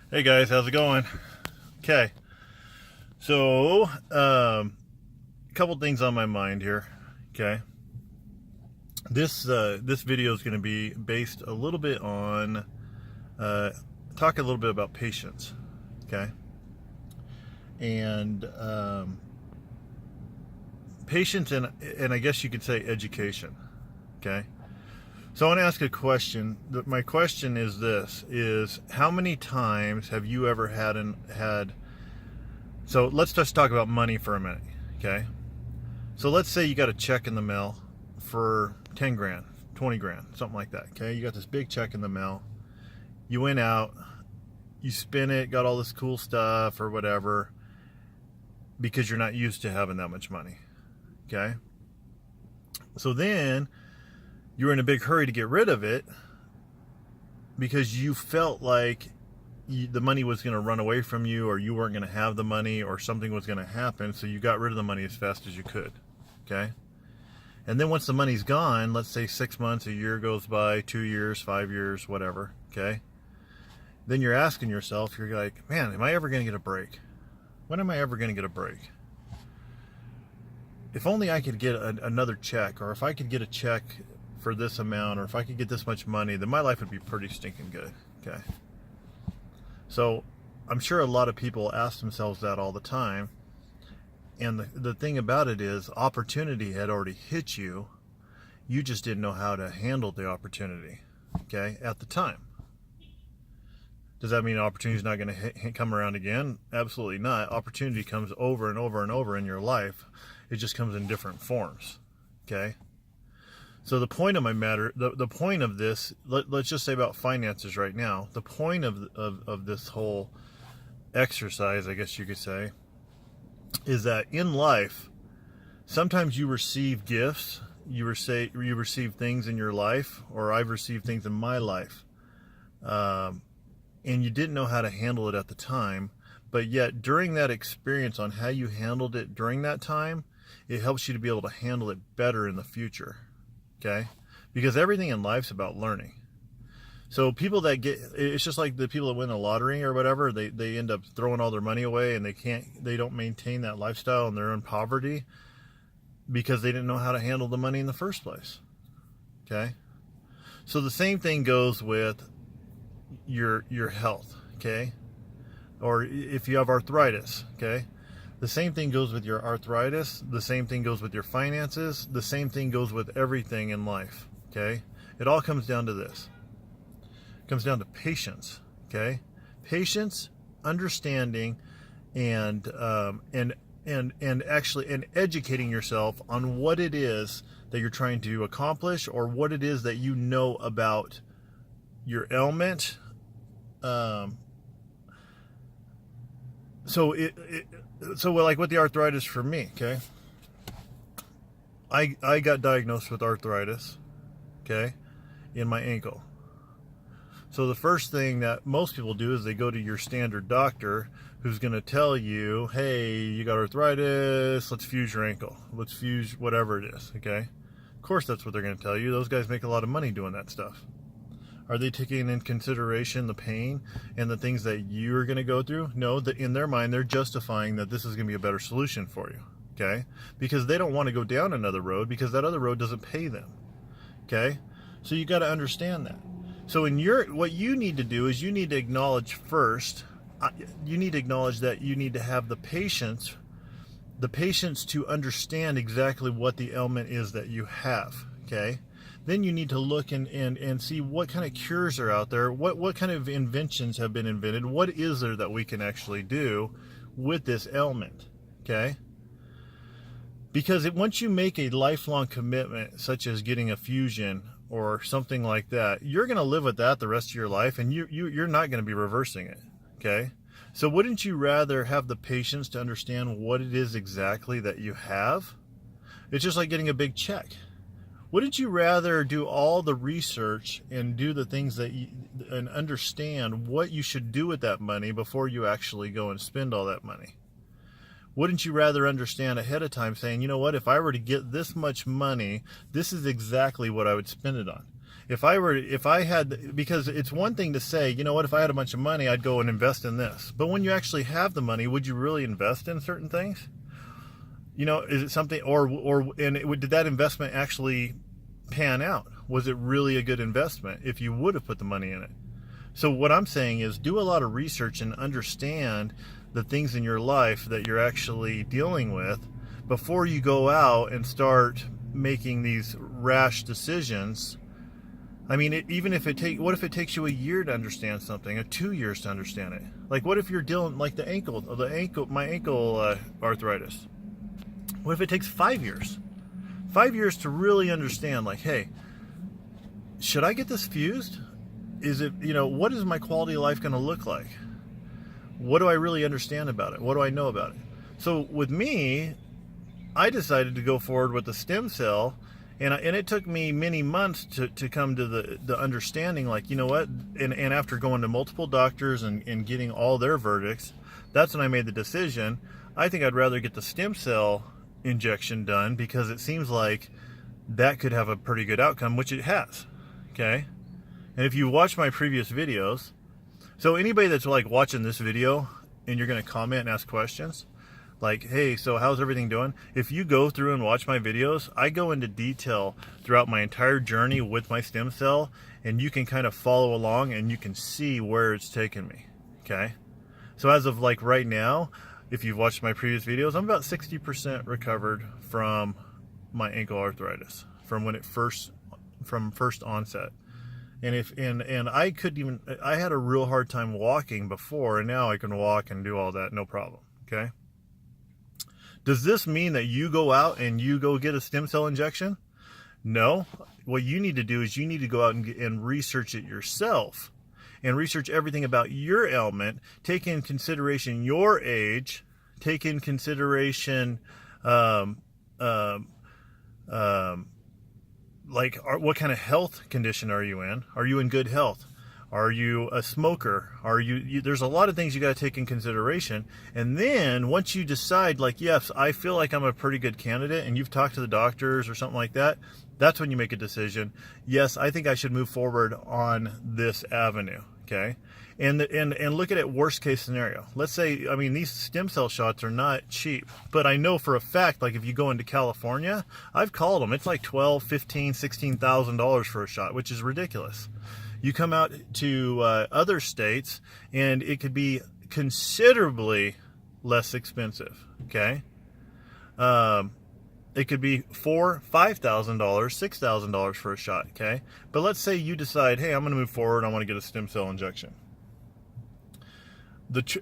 Hey guys, how's it going? Okay, so a couple things on my mind here. Okay, this video is going to be based a little bit on uh, talk a little bit about patience. Okay, and patience and I guess you could say education. Okay, so I want to ask a question. My question is this: is how many times have you ever had? So let's just talk about money for a minute. Okay. So let's say you got a check in the mail for 10 grand, 20 grand, something like that. Okay. You got this big check in the mail. You went out, you spin it, got all this cool stuff or whatever because you're not used to having that much money. Okay. So then you were in a big hurry to get rid of it because you felt like the money was going to run away from you, or you weren't going to have the money, or something was going to happen. So you got rid of the money as fast as you could. Okay. And then once the money's gone, let's say 6 months, a year goes by, 2 years, 5 years, whatever. Okay. Then you're asking yourself, you're like, man, am I ever going to get a break? When am I ever going to get a break? If only I could get another check, or if I could get a check for this amount, or if I could get this much money, then my life would be pretty stinking good. Okay. So I'm sure a lot of people ask themselves that all the time. And the thing about it is, opportunity had already hit you. You just didn't know how to handle the opportunity, okay, at the time. Does that mean opportunity is not going to come around again? Absolutely not. Opportunity comes over and over and over in your life. It just comes in different forms, okay? So the point of my matter, the point of this, let's just say about finances right now, the point of this whole exercise, I guess you could say, is that in life, sometimes you receive gifts, you receive things in your life, or I've received things in my life, and you didn't know how to handle it at the time, but yet during that experience on how you handled it during that time, it helps you to be able to handle it better in the future, okay? Because everything in life's about learning. So people that it's just like the people that win the lottery or whatever, they end up throwing all their money away, and they don't maintain that lifestyle, and they're in poverty because they didn't know how to handle the money in the first place. Okay. So the same thing goes with your health. Okay. Or if you have arthritis. Okay. The same thing goes with your arthritis. The same thing goes with your finances. The same thing goes with everything in life. Okay. It all comes down to this. Comes down to patience. Okay, patience, understanding, and actually educating yourself on what it is that you're trying to accomplish, or what it is that you know about your ailment. So like with the arthritis for me. Okay, I got diagnosed with arthritis. Okay, in my ankle. So the first thing that most people do is they go to your standard doctor, who's going to tell you, hey, you got arthritis, let's fuse your ankle. Let's fuse whatever it is, okay? Of course that's what they're going to tell you. Those guys make a lot of money doing that stuff. Are they taking in consideration the pain and the things that you're going to go through? No, in their mind, they're justifying that this is going to be a better solution for you, okay? Because they don't want to go down another road, because that other road doesn't pay them, okay? So you got to understand that. So what you need to do is you need to acknowledge first, you need to acknowledge that you need to have the patience to understand exactly what the ailment is that you have, okay? Then you need to look and see what kind of cures are out there, what kind of inventions have been invented, what is there that we can actually do with this ailment, okay? Because once you make a lifelong commitment, such as getting a fusion or something like that, you're going to live with that the rest of your life, and you're not going to be reversing it, okay? So wouldn't you rather have the patience to understand what it is exactly that you have? It's just like getting a big check. Wouldn't you rather do all the research and do the things and understand what you should do with that money before you actually go and spend all that money? Wouldn't you rather understand ahead of time, saying, you know what, if I were to get this much money, this is exactly what I would spend it on. If I had, because it's one thing to say, you know what, if I had a bunch of money, I'd go and invest in this. But when you actually have the money, would you really invest in certain things? You know, is it something, did that investment actually pan out? Was it really a good investment if you would have put the money in it? So what I'm saying is do a lot of research and understand the things in your life that you're actually dealing with before you go out and start making these rash decisions. I mean, what if it takes you a year to understand something, or 2 years to understand it? Like, what if you're dealing, like my ankle arthritis? What if it takes 5 years? 5 years to really understand, like, hey, should I get this fused? Is it, what is my quality of life going to look like? What do I really understand about it? What do I know about it? So with me, I decided to go forward with the stem cell, and it took me many months to come to the understanding, like, you know what, and after going to multiple doctors and getting all their verdicts, that's when I made the decision. I think I'd rather get the stem cell injection done, because it seems like that could have a pretty good outcome, which it has. Okay, and if you watch my previous videos, so anybody that's like watching this video and you're going to comment and ask questions, like, hey, so how's everything doing? If you go through and watch my videos, I go into detail throughout my entire journey with my stem cell, and you can kind of follow along and you can see where it's taken me. Okay, so as of like right now, if you've watched my previous videos, I'm about 60% recovered from my ankle arthritis from first onset. And I had a real hard time walking before, and now I can walk and do all that, no problem. Okay. Does this mean that you go out and you go get a stem cell injection? No. What you need to do is you need to go out and research it yourself, and research everything about your ailment. Take in consideration your age. Take in consideration, what kind of health condition are you in? Are you in good health? Are you a smoker? There's a lot of things you got to take in consideration. And then once you decide, like, yes, I feel like I'm a pretty good candidate, and you've talked to the doctors or something like that, that's when you make a decision. Yes, I think I should move forward on this avenue. Okay. And look at it, worst case scenario. Let's say, I mean, these stem cell shots are not cheap, but I know for a fact, like, if you go into California, I've called them, it's like $12, $15, $16,000 for a shot, which is ridiculous. You come out to other states, and it could be considerably less expensive. Okay. It could be $4,000, $5,000, $6,000 for a shot. Okay. But let's say you decide, hey, I'm going to move forward. I want to get a stem cell injection.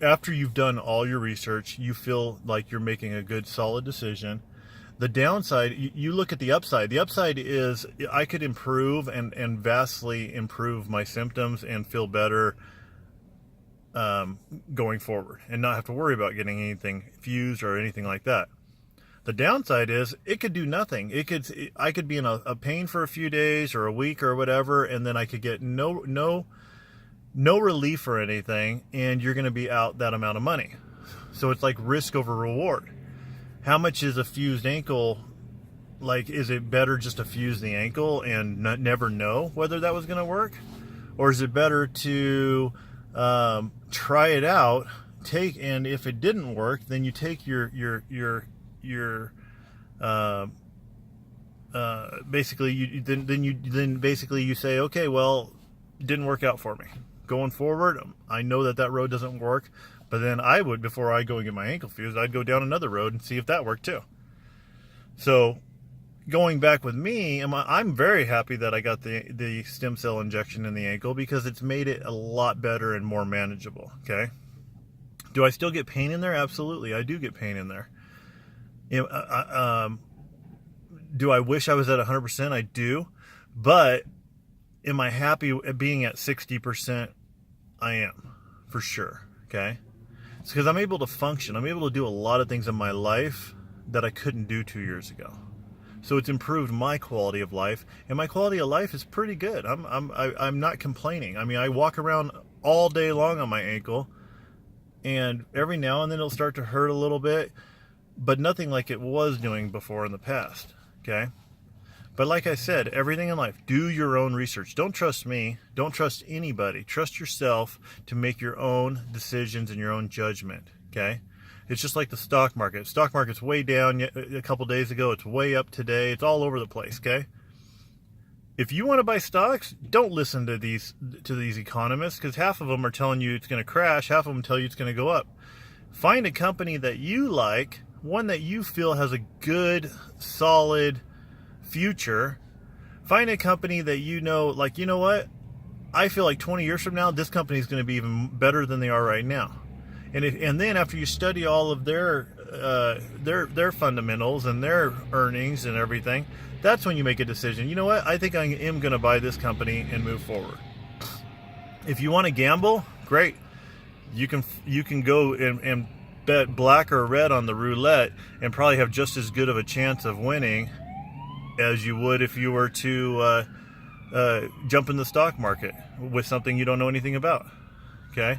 After you've done all your research, you feel like you're making a good, solid decision. The downside, you look at the upside. The upside is I could improve and vastly improve my symptoms and feel better going forward, and not have to worry about getting anything fused or anything like that. The downside is it could do nothing. I could be in a pain for a few days or a week or whatever, and then I could get no relief or anything, and you're going to be out that amount of money. So it's like risk over reward. How much is a fused ankle? Like, is it better just to fuse the ankle and never know whether that was going to work? Or is it better to try it out, and if it didn't work, then you take your basically you say, okay, well, it didn't work out for me. Going forward, I know that road doesn't work, but then before I go and get my ankle fused, I'd go down another road and see if that worked too. So going back with me, I'm very happy that I got the stem cell injection in the ankle, because it's made it a lot better and more manageable. Okay. Do I still get pain in there? Absolutely. I do get pain in there. Do I wish I was at 100%? I do. But am I happy at being at 60%? I am, for sure. Okay. It's because I'm able to function. I'm able to do a lot of things in my life that I couldn't do 2 years ago. So it's improved my quality of life, and my quality of life is pretty good. I'm not complaining. I mean, I walk around all day long on my ankle, and every now and then it'll start to hurt a little bit, but nothing like it was doing before in the past. Okay. But like I said, everything in life, do your own research. Don't trust me. Don't trust anybody. Trust yourself to make your own decisions and your own judgment, okay? It's just like the stock market. Stock market's way down a couple days ago. It's way up today. It's all over the place, okay? If you want to buy stocks, don't listen to these economists, because half of them are telling you it's going to crash, half of them tell you it's going to go up. Find a company that you like, one that you feel has a good, solid future. Find a company that you know, like, you know what? I feel like 20 years from now, this company is going to be even better than they are right now. And then after you study all of their fundamentals and their earnings and everything, that's when you make a decision. You know what? I think I am going to buy this company and move forward. If you want to gamble, great. You can go and bet black or red on the roulette and probably have just as good of a chance of winning as you would if you were to jump in the stock market with something you don't know anything about. Okay?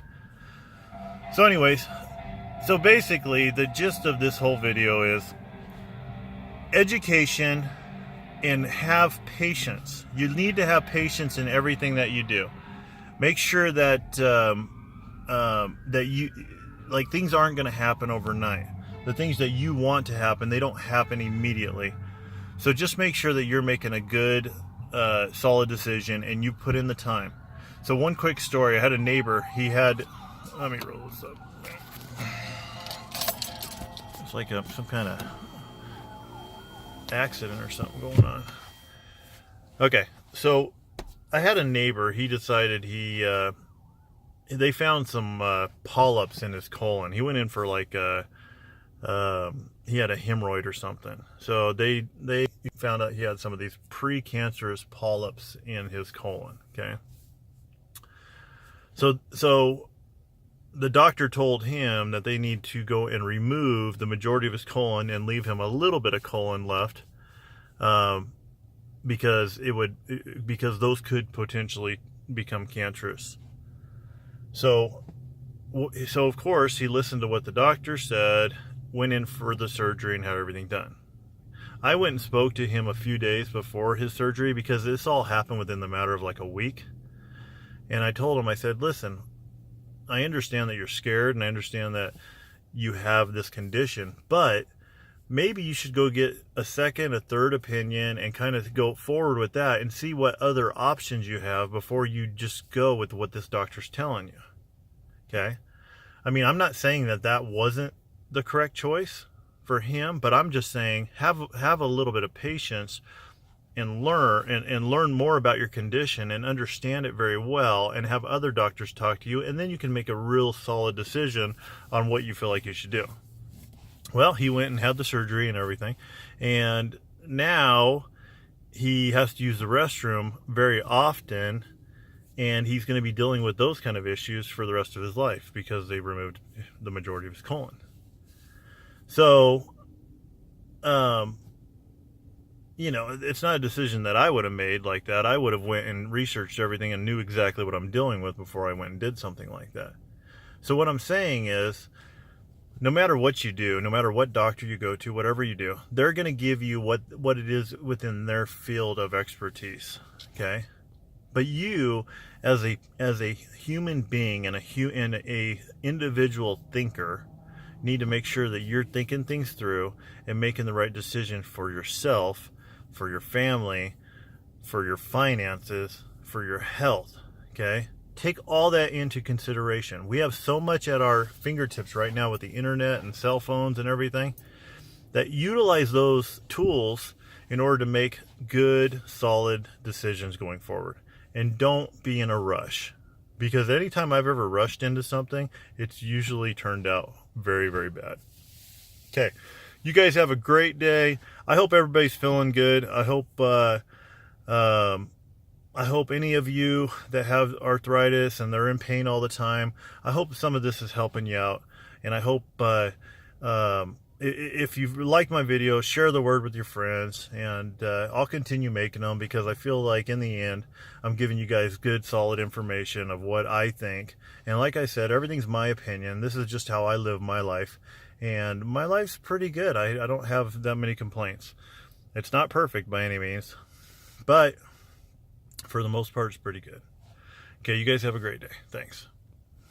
So anyways, so basically the gist of this whole video is education and have patience. You need to have patience in everything that you do. Make sure that that you, like, things aren't going to happen overnight. The things that you want to happen, they don't happen immediately. So just make sure that you're making a good, solid decision and you put in the time. So one quick story, I had a neighbor, he had, let me roll this up. It's like some kind of accident or something going on. Okay, so I had a neighbor, he decided they found some polyps in his colon. He went in for like he had a hemorrhoid or something. So they found out he had some of these precancerous polyps in his colon, okay? So the doctor told him that they need to go and remove the majority of his colon and leave him a little bit of colon left, because those could potentially become cancerous. So of course he listened to what the doctor said, went in for the surgery and had everything done. I went and spoke to him a few days before his surgery because this all happened within the matter of like a week. And I told him, I said, listen, I understand that you're scared and I understand that you have this condition, but maybe you should go get a second, a third opinion and kind of go forward with that and see what other options you have before you just go with what this doctor's telling you. Okay? I mean, I'm not saying that that wasn't the correct choice for him, but I'm just saying have a little bit of patience and learn more about your condition and understand it very well and have other doctors talk to you, and then you can make a real solid decision on what you feel like you should do. Well, he went and had the surgery and everything, and now he has to use the restroom very often, and he's going to be dealing with those kind of issues for the rest of his life because they removed the majority of his colon. So, you know, it's not a decision that I would have made like that. I would have went and researched everything and knew exactly what I'm dealing with before I went and did something like that. So what I'm saying is, no matter what you do, no matter what doctor you go to, whatever you do, they're going to give you what it is within their field of expertise, okay? But you, as a human being and a individual thinker, need to make sure that you're thinking things through and making the right decision for yourself, for your family, for your finances, for your health, okay? Take all that into consideration. We have so much at our fingertips right now with the internet and cell phones and everything, that utilize those tools in order to make good, solid decisions going forward. And don't be in a rush, because anytime I've ever rushed into something, it's usually turned out very, very bad. Okay, you guys have a great day. I hope everybody's feeling good. I hope any of you that have arthritis and they're in pain all the time, I hope some of this is helping you out. And I hope if you like my video, share the word with your friends, and I'll continue making them because I feel like in the end I'm giving you guys good, solid information of what I think. And like I said, everything's my opinion. This is just how I live my life, and my life's pretty good. I don't have that many complaints. It's not perfect by any means, But for the most part, it's pretty good. Okay, you guys have a great day. Thanks.